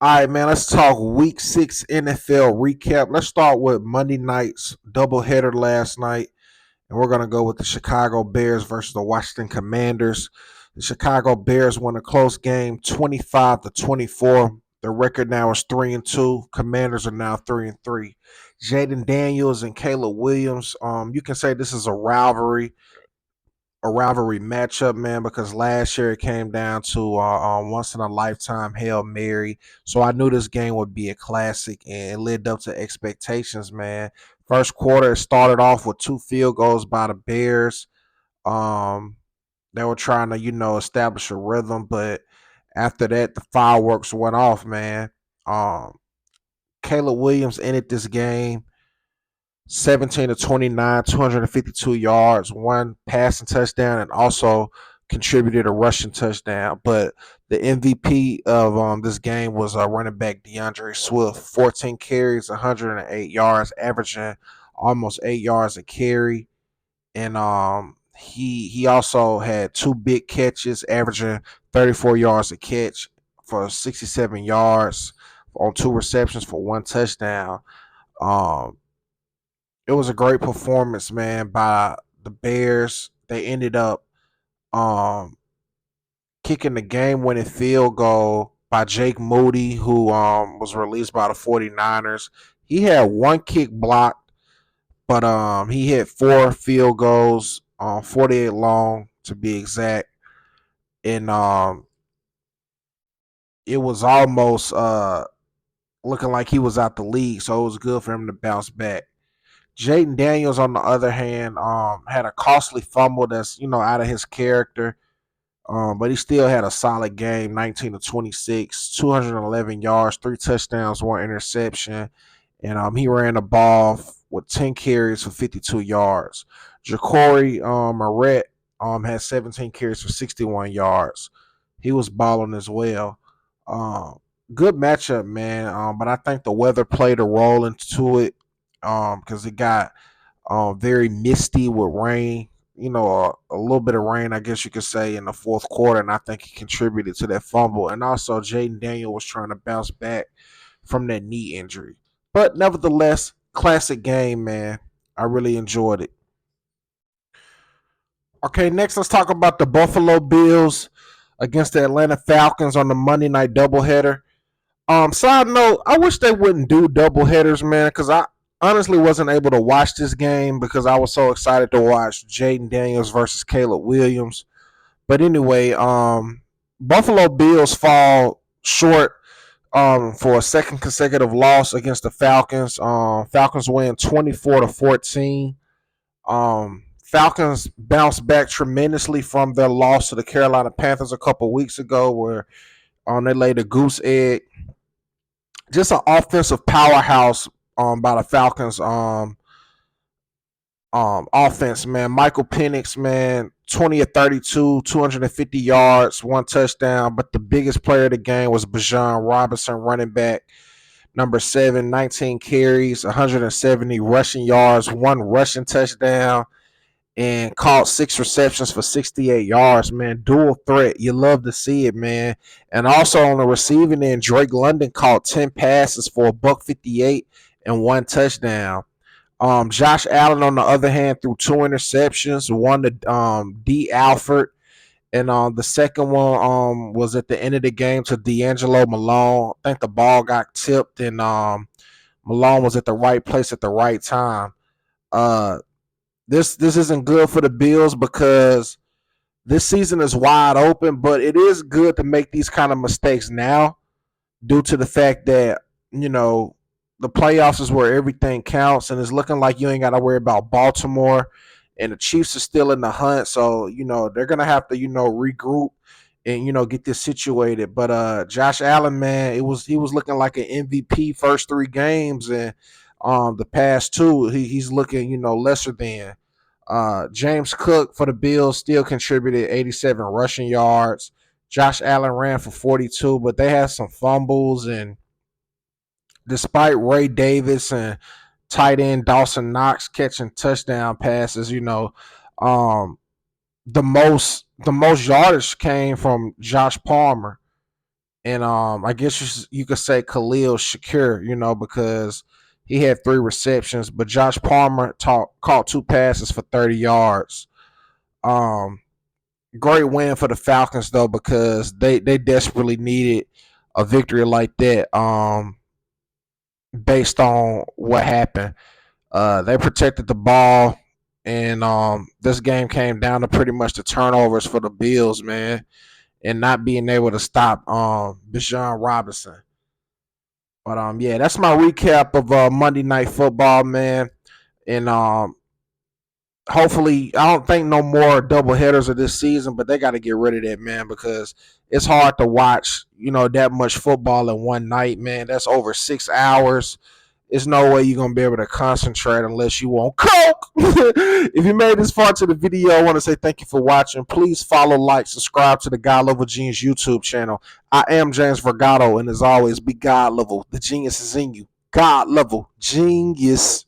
All right, man, let's talk week 6 NFL recap. Let's start with Monday night's doubleheader last night, and we're going to go with the Chicago Bears versus the Washington Commanders. The Chicago Bears won a close game 25-24. The record now is 3-2. Commanders are now 3-3. Jaden Daniels and Caleb Williams. You can say this is a rivalry matchup, man, because last year it came down to once in a lifetime Hail Mary. So I knew this game would be a classic and it lived up to expectations, man. First quarter, it started off with 2 field goals by the Bears. Um, they were trying to, establish a rhythm, but after that, the fireworks went off, man. Um, Caleb Williams ended this game 17-29, 252 yards, one passing touchdown, and also contributed a rushing touchdown. But the MVP of this game was running back DeAndre Swift, 14 carries, 108 yards, averaging almost 8 yards a carry, and he also had 2 big catches, averaging 34 yards a catch for 67 yards on 2 receptions for 1 touchdown. Um, it was a great performance, man, by the Bears. They ended up um, kicking the game winning field goal by Jake Moody, who was released by the 49ers. He had one kick blocked, but he hit 4 field goals, 48 long to be exact. And it was almost looking like he was out the league, so it was good for him to bounce back. Jaden Daniels, on the other hand, had a costly fumble that's out of his character, but he still had a solid game, 19-26, 211 yards, 3 touchdowns, 1 interception, and he ran the ball with 10 carries for 52 yards. Ja'Cory Moret had 17 carries for 61 yards. He was balling as well. Um, Good matchup, man. But I think the weather played a role into it because it got very misty with rain. A little bit of rain, I guess you could say, in the fourth quarter, and I think he contributed to that fumble. And also, Jaden Daniel was trying to bounce back from that knee injury. But nevertheless, classic game, man. I really enjoyed it. Okay, next let's talk about the Buffalo Bills against the Atlanta Falcons on the Monday night doubleheader. Side note, I wish they wouldn't do double headers, man, because I honestly wasn't able to watch this game because I was so excited to watch Jaden Daniels versus Caleb Williams. But anyway, Buffalo Bills fall short for a second consecutive loss against the Falcons. Falcons win 24-14. Falcons bounced back tremendously from their loss to the Carolina Panthers a couple weeks ago, where they laid a goose egg. Just an offensive powerhouse by the Falcons offense, man. Michael Penix, man, 20 of 32, 250 yards, 1 touchdown. But the biggest player of the game was Bijan Robinson, running back, number 7, 19 carries, 170 rushing yards, 1 rushing touchdown, and caught 6 receptions for 68 yards, man. Dual threat. You love to see it, man. And also on the receiving end, Drake London caught 10 passes for a buck 58 and 1 touchdown. Josh Allen, on the other hand, threw 2 interceptions, one to D. Alford, and the second one was at the end of the game to D'Angelo Malone. I think the ball got tipped, and Malone was at the right place at the right time. Uh, this isn't good for the Bills because this season is wide open, but it is good to make these kind of mistakes now due to the fact that, the playoffs is where everything counts, and it's looking like you ain't got to worry about Baltimore, and the Chiefs are still in the hunt. So, they're going to have to, regroup and, get this situated. But Josh Allen, man, he was looking like an MVP first 3 games, and the past 2, he's looking, lesser than. James Cook for the Bills still contributed 87 rushing yards. Josh Allen ran for 42, but they had some fumbles. And despite Ray Davis and tight end Dawson Knox catching touchdown passes, um, the most yardage came from Josh Palmer. and I guess you could say Khalil Shakir, because he had 3 receptions, but Josh Palmer caught 2 passes for 30 yards. Um, Great win for the Falcons though, because they desperately needed a victory like that. Based on what happened, they protected the ball, and this game came down to pretty much the turnovers for the Bills, man, and not being able to stop Bijan Robinson. But yeah, that's my recap of Monday Night Football, man. And hopefully, I don't think no more double headers of this season, but they got to get rid of that, man, because it's hard to watch, that much football in one night, man. That's over 6 hours. There's no way you're gonna be able to concentrate unless you want coke. If you made this far to the video, I want to say thank you for watching. Please follow, like, subscribe to the God Level Genius YouTube channel. I am James Vergato, and as always, be God level. The genius is in you. God level genius.